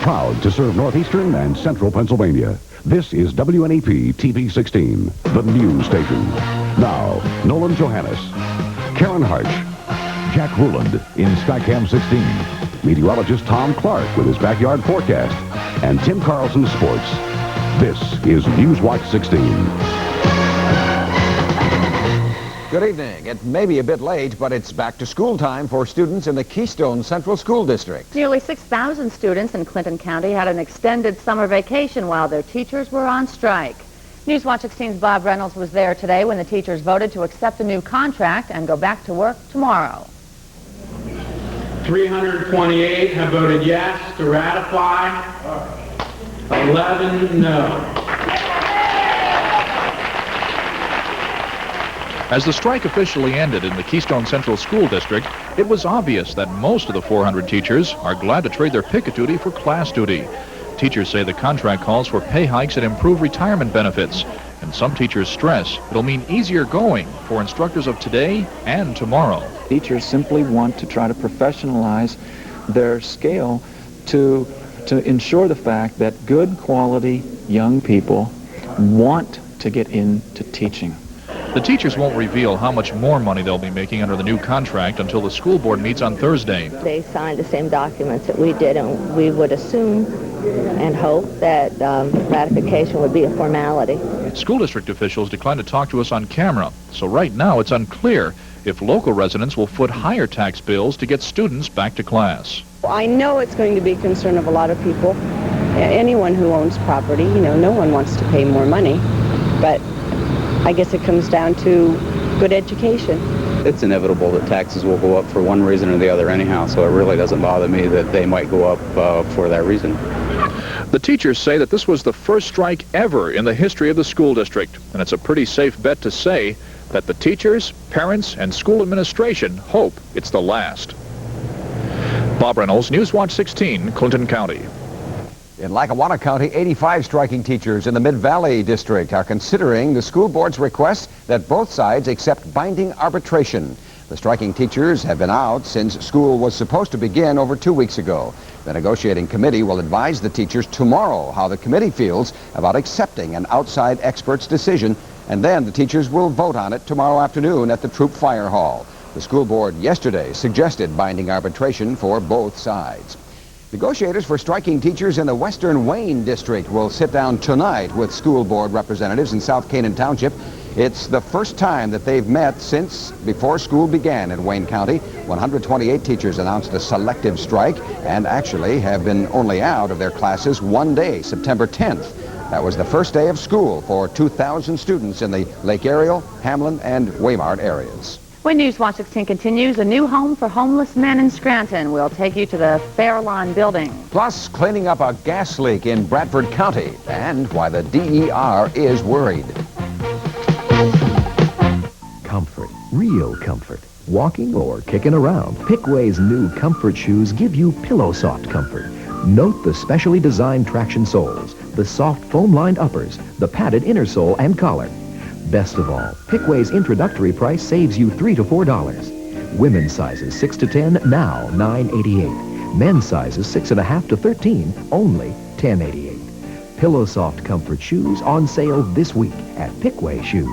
Proud to serve northeastern and central Pennsylvania. This is WNEP TV 16, the news station. Now, Nolan Johannes, Karen Harch, Jack Ruland in Skycam 16, meteorologist Tom Clark with his backyard forecast, and Tim Carlson Sports. This is Newswatch 16. Good evening. It may be a bit late, but it's back to school time for students in the Keystone Central School District. Nearly 6,000 students in Clinton County had an extended summer vacation while their teachers were on strike. Newswatch 16's Bob Reynolds was there today when the teachers voted to accept a new contract and go back to work tomorrow. 328 have voted yes to ratify. 11 no. As the strike officially ended in the Keystone Central School District, it was obvious that most of the 400 teachers are glad to trade their picket duty for class duty. Teachers say the contract calls for pay hikes and improved retirement benefits, and some teachers stress it'll mean easier going for instructors of today and tomorrow. Teachers simply want to try to professionalize their scale to ensure the fact that good quality young people want to get into teaching. The teachers won't reveal how much more money they'll be making under the new contract until the school board meets on Thursday. They signed the same documents that we did, and we would assume and hope that ratification would be a formality. School district officials declined to talk to us on camera, so right now it's unclear if local residents will foot higher tax bills to get students back to class. I know it's going to be a concern of a lot of people. Anyone who owns property, no one wants to pay more money, but I guess it comes down to good education. It's inevitable that taxes will go up for one reason or the other anyhow, so it really doesn't bother me that they might go up for that reason. The teachers say that this was the first strike ever in the history of the school district, and it's a pretty safe bet to say that the teachers, parents, and school administration hope it's the last. Bob Reynolds, Newswatch 16, Clinton County. In Lackawanna County, 85 striking teachers in the Mid-Valley District are considering the school board's request that both sides accept binding arbitration. The striking teachers have been out since school was supposed to begin over 2 weeks ago. The negotiating committee will advise the teachers tomorrow how the committee feels about accepting an outside expert's decision, and then the teachers will vote on it tomorrow afternoon at the Troop Fire Hall. The school board yesterday suggested binding arbitration for both sides. Negotiators for striking teachers in the Western Wayne District will sit down tonight with school board representatives in South Canaan Township. It's the first time that they've met since before school began in Wayne County. 128 teachers announced a selective strike and actually have been only out of their classes one day, September 10th. That was the first day of school for 2,000 students in the Lake Ariel, Hamlin, and Waymart areas. When Newswatch 16 continues, a new home for homeless men in Scranton. We'll take you to the Fairlawn building. Plus, cleaning up a gas leak in Bradford County and why the DER is worried. Comfort, real comfort. Walking or kicking around, Pickway's new comfort shoes give you pillow soft comfort. Note the specially designed traction soles, the soft foam-lined uppers, the padded inner sole and collar. Best of all, Pickway's introductory price saves you $3 to $4. Women's sizes 6 to 10, now $9.88. Men's sizes 6.5 to 13, only $10.88. Pillow soft comfort shoes on sale this week at Pickway Shoes.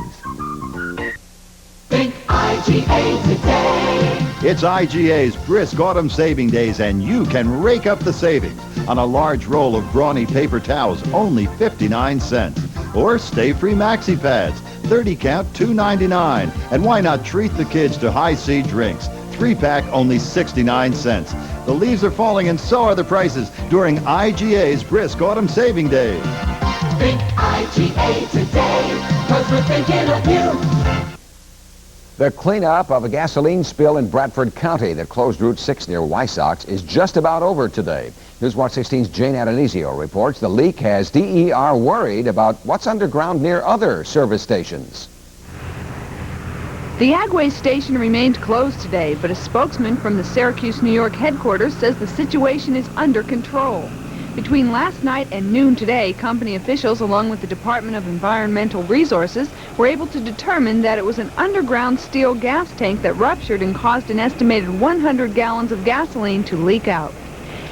Think IGA today. It's IGA's brisk autumn saving days, and you can rake up the savings on a large roll of brawny paper towels, only 59 cents. Or Stay-Free Maxi Pads, 30 count, $2.99. And why not treat the kids to High C drinks? 3-pack, only 69 cents. The leaves are falling and so are the prices during IGA's brisk autumn saving days. Think IGA today, 'cause we're thinking of you. The cleanup of a gasoline spill in Bradford County that closed Route 6 near Wysox is just about over today. Newswatch 16's Jane Adonisio reports the leak has DER worried about what's underground near other service stations. The Agway station remained closed today, but a spokesman from the Syracuse, New York headquarters says the situation is under control. Between last night and noon today, company officials, along with the Department of Environmental Resources, were able to determine that it was an underground steel gas tank that ruptured and caused an estimated 100 gallons of gasoline to leak out.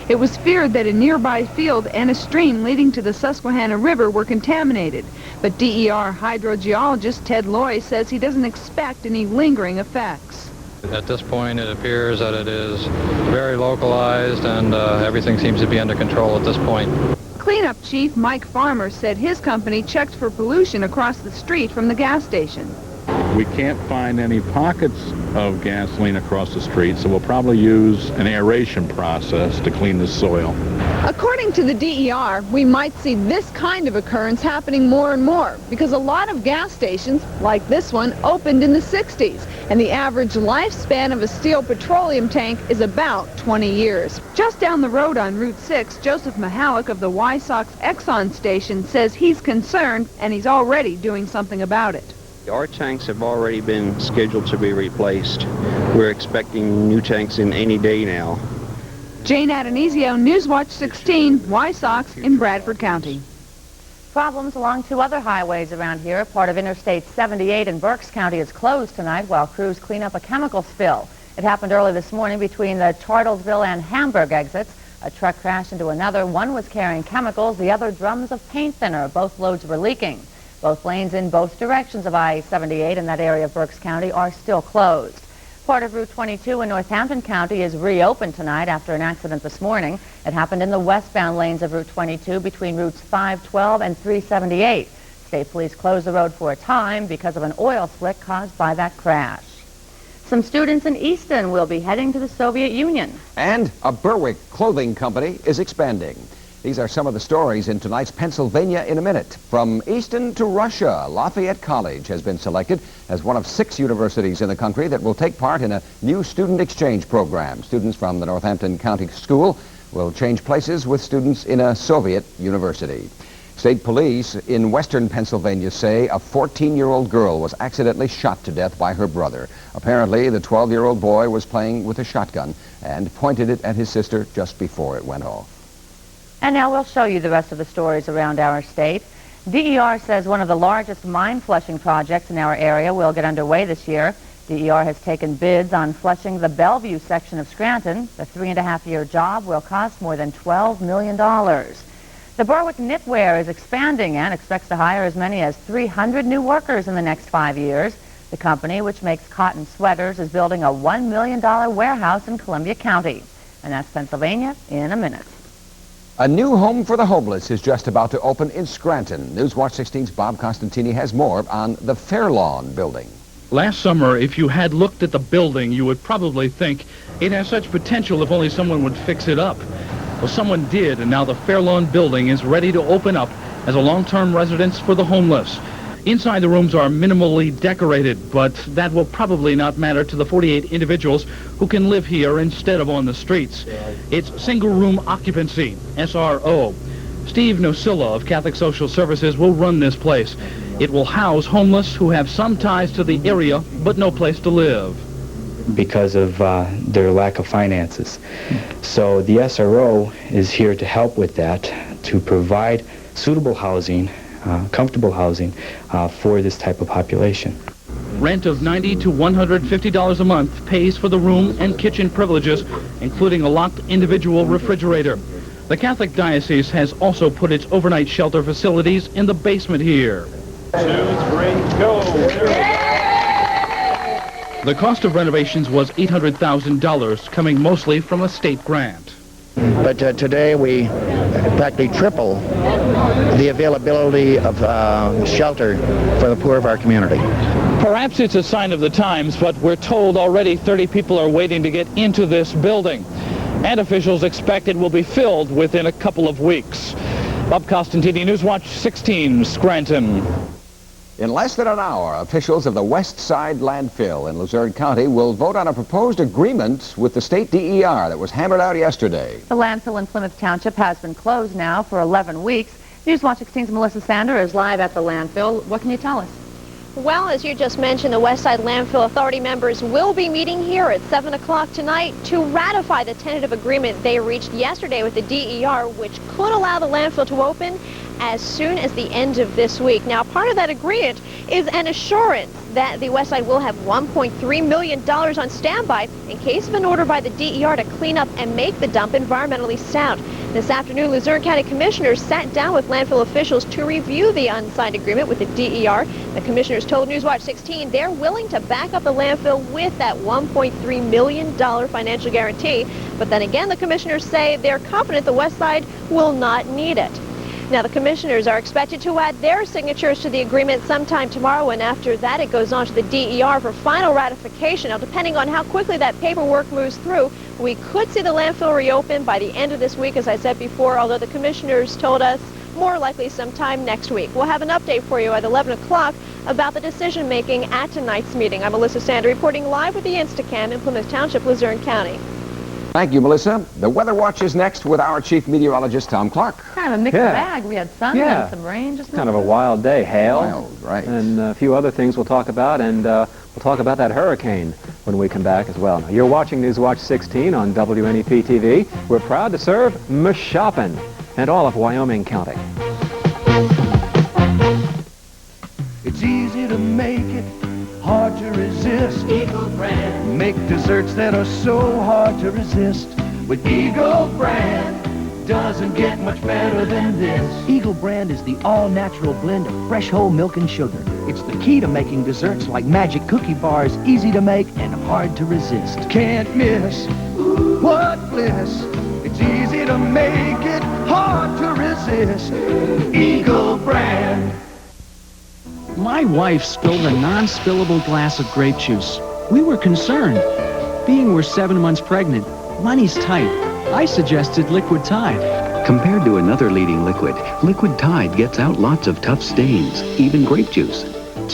It was feared that a nearby field and a stream leading to the Susquehanna River were contaminated. But DER hydrogeologist Ted Loy says he doesn't expect any lingering effects. At this point, it appears that it is very localized and everything seems to be under control at this point. Cleanup Chief Mike Farmer said his company checked for pollution across the street from the gas station. We can't find any pockets of gasoline across the street, so we'll probably use an aeration process to clean the soil. According to the DER, we might see this kind of occurrence happening more and more because a lot of gas stations, like this one, opened in the 60s, and the average lifespan of a steel petroleum tank is about 20 years. Just down the road on Route 6, Joseph Mihalik of the Wysox Exxon station says he's concerned and he's already doing something about it. Our tanks have already been scheduled to be replaced. We're expecting new tanks in any day now. Jane Adonisio, Newswatch 16, Wysox in Bradford County. Problems along two other highways around here. Part of Interstate 78 in Berks County is closed tonight while crews clean up a chemical spill. It happened early this morning between the Charlottesville and Hamburg exits. A truck crashed into another. One was carrying chemicals, the other drums of paint thinner. Both loads were leaking. Both lanes in both directions of I-78 in that area of Berks County are still closed. Part of Route 22 in Northampton County is reopened tonight after an accident this morning. It happened in the westbound lanes of Route 22 between routes 512 and 378. State police closed the road for a time because of an oil slick caused by that crash. Some students in Easton will be heading to the Soviet Union. And a Berwick clothing company is expanding. These are some of the stories in tonight's Pennsylvania in a Minute. From Easton to Russia, Lafayette College has been selected as one of 6 universities in the country that will take part in a new student exchange program. Students from the Northampton County School will change places with students in a Soviet university. State police in western Pennsylvania say a 14-year-old girl was accidentally shot to death by her brother. Apparently, the 12-year-old boy was playing with a shotgun and pointed it at his sister just before it went off. And now we'll show you the rest of the stories around our state. DER says one of the largest mine flushing projects in our area will get underway this year. DER has taken bids on flushing the Bellevue section of Scranton. The 3.5-year job will cost more than $12 million. The Berwick Knitwear is expanding and expects to hire as many as 300 new workers in the next 5 years. The company, which makes cotton sweaters, is building a $1 million warehouse in Columbia County. And that's Pennsylvania in a minute. A new home for the homeless is just about to open in Scranton. Newswatch 16's Bob Costantini has more on the Fairlawn building. Last summer, if you had looked at the building, you would probably think it has such potential if only someone would fix it up. Well, someone did, and now the Fairlawn building is ready to open up as a long-term residence for the homeless. Inside, the rooms are minimally decorated, but that will probably not matter to the 48 individuals who can live here instead of on the streets. It's single-room occupancy, SRO. Steve Nosilla of Catholic Social Services will run this place. It will house homeless who have some ties to the area, but no place to live. Because of their lack of finances. So the SRO is here to help with that, to provide suitable housing, comfortable housing for this type of population. Rent of $90 to $150 a month pays for the room and kitchen privileges, including a locked individual refrigerator. The Catholic Diocese has also put its overnight shelter facilities in the basement here. 2, 3, go! The cost of renovations was $800,000, coming mostly from a state grant. But today we practically triple the availability of shelter for the poor of our community. Perhaps it's a sign of the times, but we're told already 30 people are waiting to get into this building. And officials expect it will be filled within a couple of weeks. Bob Costantini, Newswatch 16, Scranton. In less than an hour, officials of the West Side Landfill in Luzerne County will vote on a proposed agreement with the state DER that was hammered out yesterday. The landfill in Plymouth Township has been closed now for 11 weeks. Newswatch 16's Melissa Sander is live at the landfill. What can you tell us? Well, as you just mentioned, the West Side Landfill Authority members will be meeting here at 7 o'clock tonight to ratify the tentative agreement they reached yesterday with the DER, which could allow the landfill to open as soon as the end of this week. Now, part of that agreement is an assurance that the West Side will have $1.3 million on standby in case of an order by the DER to clean up and make the dump environmentally sound. This afternoon, Luzerne County Commissioners sat down with landfill officials to review the unsigned agreement with the DER. The commissioners told Newswatch 16 they're willing to back up the landfill with that $1.3 million financial guarantee. But then again, the commissioners say they're confident the West Side will not need it. Now, the commissioners are expected to add their signatures to the agreement sometime tomorrow, and after that it goes on to the DER for final ratification. Now, depending on how quickly that paperwork moves through, we could see the landfill reopen by the end of this week, as I said before, although the commissioners told us more likely sometime next week. We'll have an update for you at 11 o'clock about the decision-making at tonight's meeting. I'm Melissa Sander reporting live with the Instacam in Plymouth Township, Luzerne County. Thank you, Melissa. The Weather Watch is next with our chief meteorologist, Tom Clark. Kind of a mixed bag. We had sun and some rain just now. Kind of a wild day. Hail. Wild, right. And a few other things we'll talk about, and we'll talk about that hurricane when we come back as well. Now, you're watching Newswatch 16 on WNEP TV. We're proud to serve Mashopin and all of Wyoming County. It's easy to make it, hard to resist. Eagle Brand. Make desserts that are so hard to resist. With Eagle Brand, doesn't get much better than this. Eagle Brand is the all-natural blend of fresh whole milk and sugar. It's the key to making desserts like magic cookie bars easy to make and hard to resist. Can't miss, what bliss. It's easy to make it, hard to resist. Eagle Brand. My wife spilled a non-spillable glass of grape juice. We were concerned. Being we're 7 months pregnant, money's tight. I suggested Liquid Tide. Compared to another leading liquid, Liquid Tide gets out lots of tough stains, even grape juice.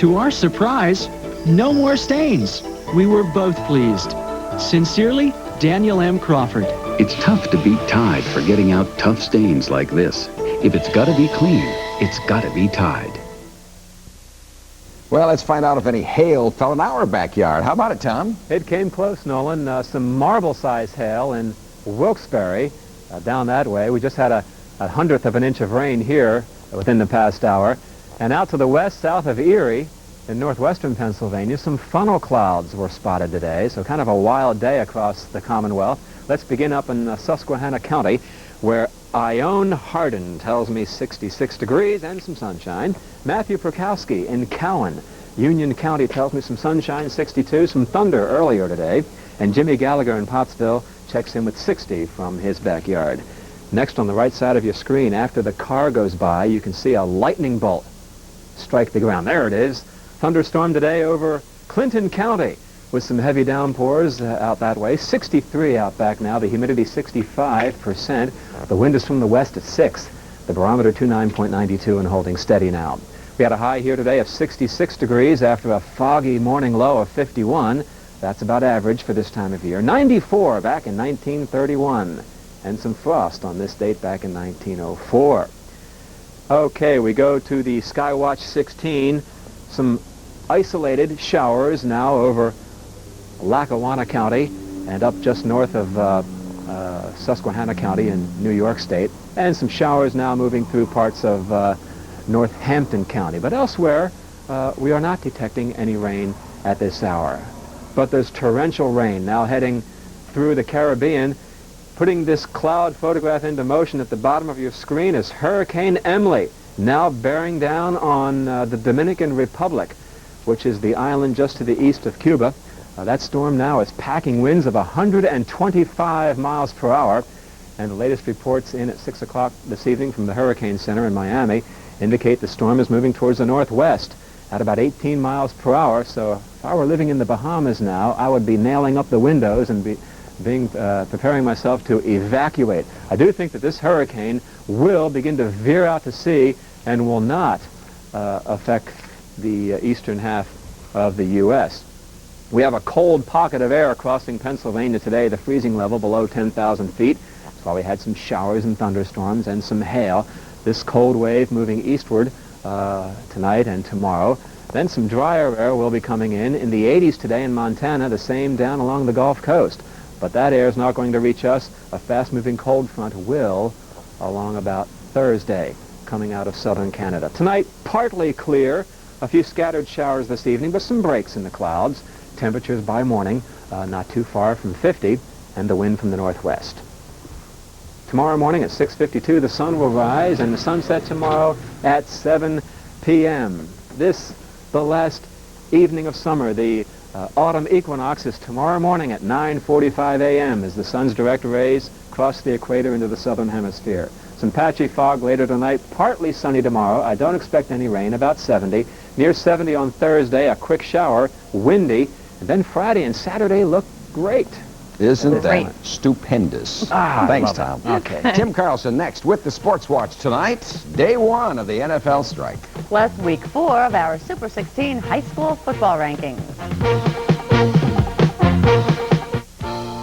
To our surprise, no more stains. We were both pleased. Sincerely, Daniel M. Crawford. It's tough to beat Tide for getting out tough stains like this. If it's gotta be clean, it's gotta be Tide. Well, let's find out if any hail fell in our backyard. How about it, Tom? It came close, Nolan. Some marble-sized hail in Wilkes-Barre, down that way. We just had a 100th of an inch of rain here within the past hour. And out to the west, south of Erie, in northwestern Pennsylvania, some funnel clouds were spotted today, so kind of a wild day across the Commonwealth. Let's begin up in Susquehanna County, where Ione Hardin tells me 66 degrees and some sunshine. Matthew Prokowski in Cowan, Union County, tells me some sunshine, 62, some thunder earlier today. And Jimmy Gallagher in Pottsville checks in with 60 from his backyard. Next, on the right side of your screen, after the car goes by, you can see a lightning bolt strike the ground. There it is. Thunderstorm today over Clinton County with some heavy downpours out that way. 63 out back now. The humidity 65%. The wind is from the west at 6. The barometer 29.92 and holding steady now. We had a high here today of 66 degrees after a foggy morning low of 51. That's about average for this time of year. 94 back in 1931. And some frost on this date back in 1904. Okay, we go to the Skywatch 16. Some isolated showers now over Lackawanna County and up just north of Susquehanna County in New York State. And some showers now moving through parts of Northampton County. But elsewhere, we are not detecting any rain at this hour. But there's torrential rain now heading through the Caribbean. Putting this cloud photograph into motion at the bottom of your screen is Hurricane Emily, now bearing down on the Dominican Republic, which is the island just to the east of Cuba. That storm now is packing winds of 125 miles per hour. And the latest reports in at 6 o'clock this evening from the Hurricane Center in Miami indicate the storm is moving towards the northwest at about 18 miles per hour. So if I were living in the Bahamas now, I would be nailing up the windows and preparing myself to evacuate. I do think that this hurricane will begin to veer out to sea and will not affect the eastern half of the U.S. We have a cold pocket of air crossing Pennsylvania today, the freezing level below 10,000 feet. That's why we had some showers and thunderstorms and some hail. This cold wave moving eastward tonight and tomorrow. Then some drier air will be coming in the 80s today in Montana, the same down along the Gulf Coast. But that air is not going to reach us. A fast-moving cold front will along about Thursday. coming out of southern Canada. Tonight, partly clear. A few scattered showers this evening, but some breaks in the clouds. Temperatures by morning not too far from 50, and the wind from the northwest. Tomorrow morning at 6:52, the sun will rise, and the sunset tomorrow at 7 p.m. This, the last evening of summer. The autumn equinox is tomorrow morning at 9:45 a.m. as the sun's direct rays cross the equator into the southern hemisphere. Some patchy fog later tonight, partly sunny tomorrow. I don't expect any rain, about 70. Near 70 on Thursday, a quick shower, windy, and then Friday and Saturday look great. Isn't that stupendous? Thanks, Tom. Okay. Tim Carlson next with the Sports Watch tonight. Day 1 of the NFL strike. Plus week 4 of our Super 16 high school football rankings.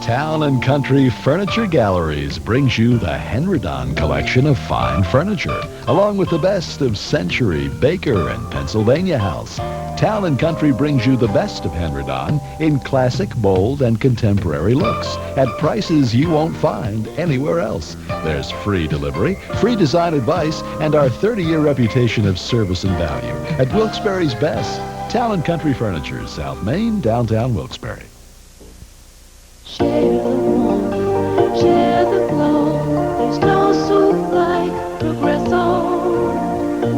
Town and Country Furniture Galleries brings you the Henredon collection of fine furniture, along with the best of Century, Baker, and Pennsylvania House. Town and Country brings you the best of Henredon in classic, bold, and contemporary looks at prices you won't find anywhere else. There's free delivery, free design advice, and our 30-year reputation of service and value at Wilkes-Barre's best. Town and Country Furniture, South Main, downtown Wilkes-Barre. Share the warmth, share the glow. There's no soup like Progresso.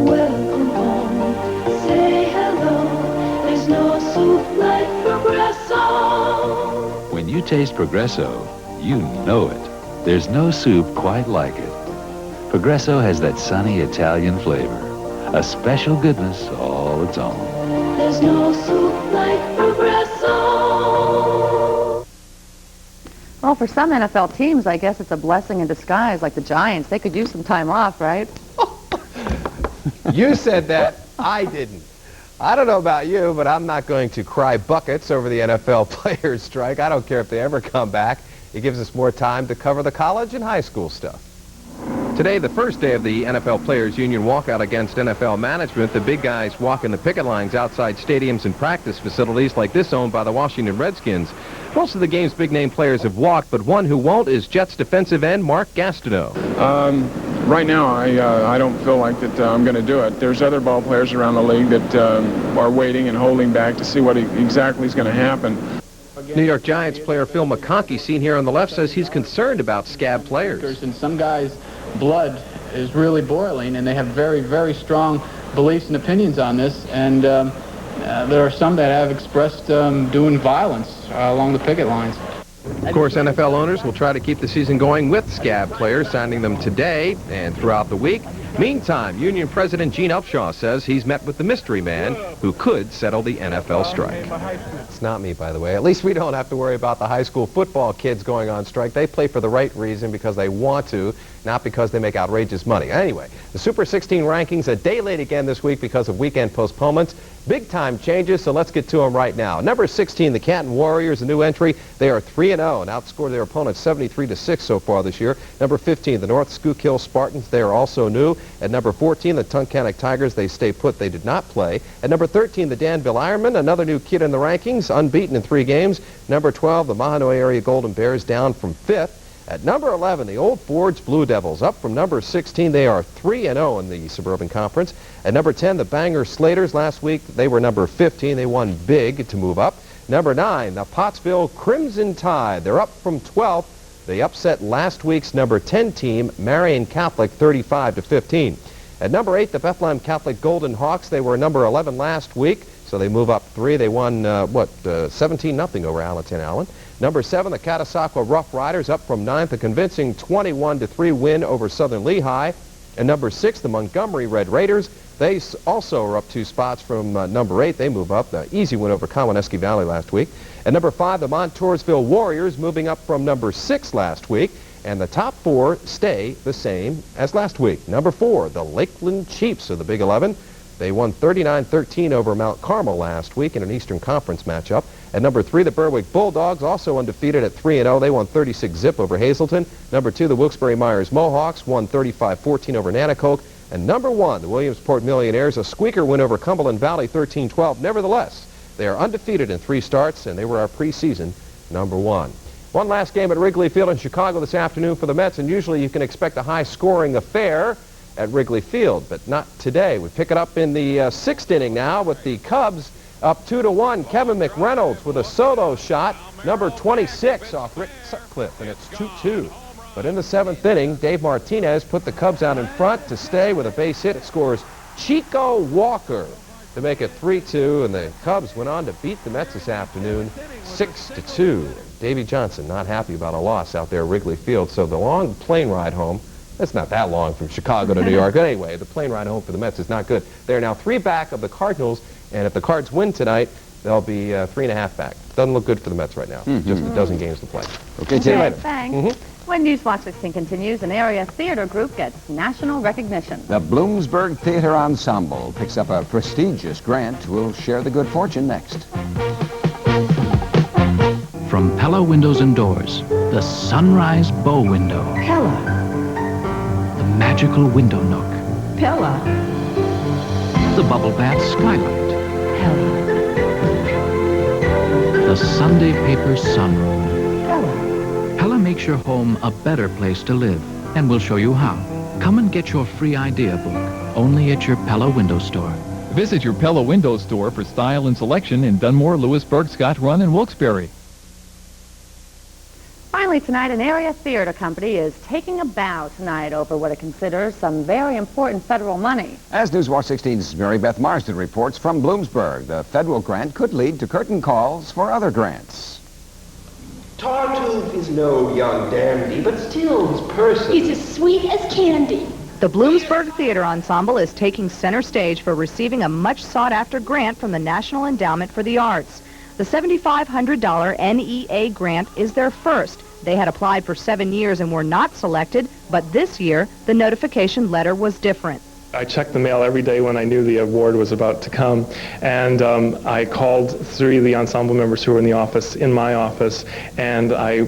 Welcome home, say hello. There's no soup like Progresso. When you taste Progresso, you know it. There's no soup quite like it. Progresso has that sunny Italian flavor, a special goodness all its own. There's no soup like Progresso. Well, for some NFL teams, I guess it's a blessing in disguise, like the Giants. They could use some time off, right? You said that. I didn't. I don't know about you, but I'm not going to cry buckets over the NFL players' strike. I don't care if they ever come back. It gives us more time to cover the college and high school stuff. Today, the first day of the NFL Players Union walkout against NFL management. The big guys walking the picket lines outside stadiums and practice facilities like this owned by the Washington Redskins. Most of the game's big-name players have walked, but one who won't is Jets defensive end Mark Gastineau. Right now, I don't feel like that I'm going to do it. There's other ball players around the league that are waiting and holding back to see what exactly is going to happen. New York Giants player Phil McConkey, seen here on the left, says he's concerned about scab players. And some guys' blood is really boiling, and they have very, very strong beliefs and opinions on this. And there are some that have expressed doing violence along the picket lines. Of course, NFL owners will try to keep the season going with scab players, signing them today and throughout the week. Meantime, Union President Gene Upshaw says he's met with the mystery man who could settle the NFL strike. It's not me, by the way. At least we don't have to worry about the high school football kids going on strike. They play for the right reason, because they want to, not because they make outrageous money. Anyway, the Super 16 rankings a day late again this week because of weekend postponements. Big-time changes, so let's get to them right now. Number 16, the Canton Warriors, a new entry. They are 3-0 and outscored their opponents 73-6 so far this year. Number 15, the North Schuylkill Spartans. They are also new. At number 14, the Tunkhannock Tigers. They stay put. They did not play. At number 13, the Danville Ironmen, another new kid in the rankings, unbeaten in 3 games. Number 12, the Mahanoy Area Golden Bears, down from 5th. At number 11, the Old Forge Blue Devils, up from number 16. They are 3-0 in the Suburban Conference. At number 10, the Bangor Slaters. Last week, they were number 15. They won big to move up. Number 9, the Pottsville Crimson Tide. They're up from 12th. They upset last week's number 10 team, Marion Catholic, 35-15. At number 8, the Bethlehem Catholic Golden Hawks. They were number 11 last week, so they move up 3. They won, 17-0 over Allerton Allen. Number 7, the Catasauqua Rough Riders, up from 9th, a convincing 21-3 win over Southern Lehigh. And number 6, the Montgomery Red Raiders. They also are up 2 spots from number 8. They move up. The easy win over Cowanesque Valley last week. And number 5, the Montoursville Warriors, moving up from number 6 last week. And the top 4 stay the same as last week. Number 4, the Lakeland Chiefs of the Big 11. They won 39-13 over Mount Carmel last week in an Eastern Conference matchup. At number 3, the Berwick Bulldogs, also undefeated at 3-0. They won 36-zip over Hazleton. Number 2, the Wilkes-Barre Myers Mohawks, won 35-14 over Nanticoke. And number 1, the Williamsport Millionaires, a squeaker win over Cumberland Valley, 13-12. Nevertheless, they are undefeated in 3 starts, and they were our preseason number 1. One last game at Wrigley Field in Chicago this afternoon for the Mets, and usually you can expect a high-scoring affair. at Wrigley Field, but not today. We pick it up in the 6th inning now with the Cubs up 2-1. Kevin McReynolds with a solo shot, number 26 off Rick Sutcliffe, and it's 2-2. But in the 7th inning, Dave Martinez put the Cubs out in front to stay with a base hit. It scores Chico Walker to make it 3-2, and the Cubs went on to beat the Mets this afternoon 6-2. Davey Johnson not happy about a loss out there at Wrigley Field, so the long plane ride home, it's not that long from Chicago to New York. But anyway, the plane ride home for the Mets is not good. They're now 3 back of the Cardinals, and if the Cards win tonight, they'll be 3.5 back. Doesn't look good for the Mets right now. Just a dozen games to play. Okay, see you later. Thanks. When Newswatch 16 continues, an area theater group gets national recognition. The Bloomsburg Theater Ensemble picks up a prestigious grant. We'll share the good fortune next. From Pella Windows and Doors, the Sunrise Bow Window. Pella. The magical window nook. Pella. The Bubble Bath Skylight. Pella. The Sunday Paper Sunroom. Pella. Pella makes your home a better place to live, and we'll show you how. Come and get your free idea book, only at your Pella Window Store. Visit your Pella Window Store for style and selection in Dunmore, Lewisburg, Scott Run, and Wilkes-Barre. Finally tonight, an area theater company is taking a bow tonight over what it considers some very important federal money. As Newswatch 16's Mary Beth Marsden reports from Bloomsburg, the federal grant could lead to curtain calls for other grants. Tartuffe is no young dandy, but still his person. He's as sweet as candy. The Bloomsburg Theater Ensemble is taking center stage for receiving a much sought-after grant from the National Endowment for the Arts. The $7,500 NEA grant is their first. They had applied for 7 years and were not selected, but this year, the notification letter was different. I checked the mail every day when I knew the award was about to come, and I called 3 of the ensemble members who were in my office, and I,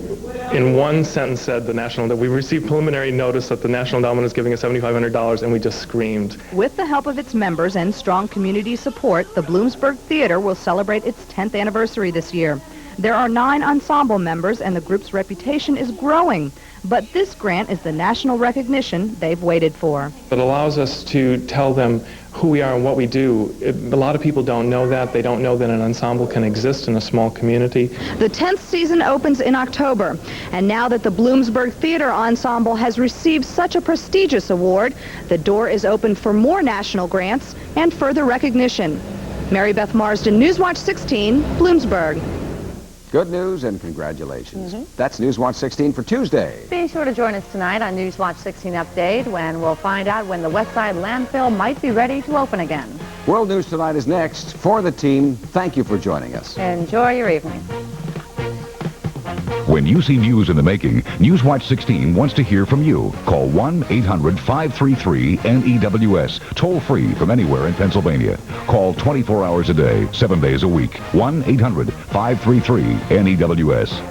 in one sentence, said that we received preliminary notice that the National Endowment is giving us $7,500, and we just screamed. With the help of its members and strong community support, the Bloomsburg Theater will celebrate its 10th anniversary this year. There are 9 ensemble members, and the group's reputation is growing. But this grant is the national recognition they've waited for. It allows us to tell them who we are and what we do. A lot of people don't know that. They don't know that an ensemble can exist in a small community. The 10th season opens in October, and now that the Bloomsburg Theater Ensemble has received such a prestigious award, the door is open for more national grants and further recognition. Mary Beth Marsden, Newswatch 16, Bloomsburg. Good news and congratulations. That's Newswatch 16 for Tuesday. Be sure to join us tonight on Newswatch 16 Update when we'll find out when the Westside Landfill might be ready to open again. World News Tonight is next. For the team, thank you for joining us. Enjoy your evening. When you see news in the making, Newswatch 16 wants to hear from you. Call 1-800-533-NEWS, toll free from anywhere in Pennsylvania. Call 24 hours a day, 7 days a week. 1-800-533-NEWS.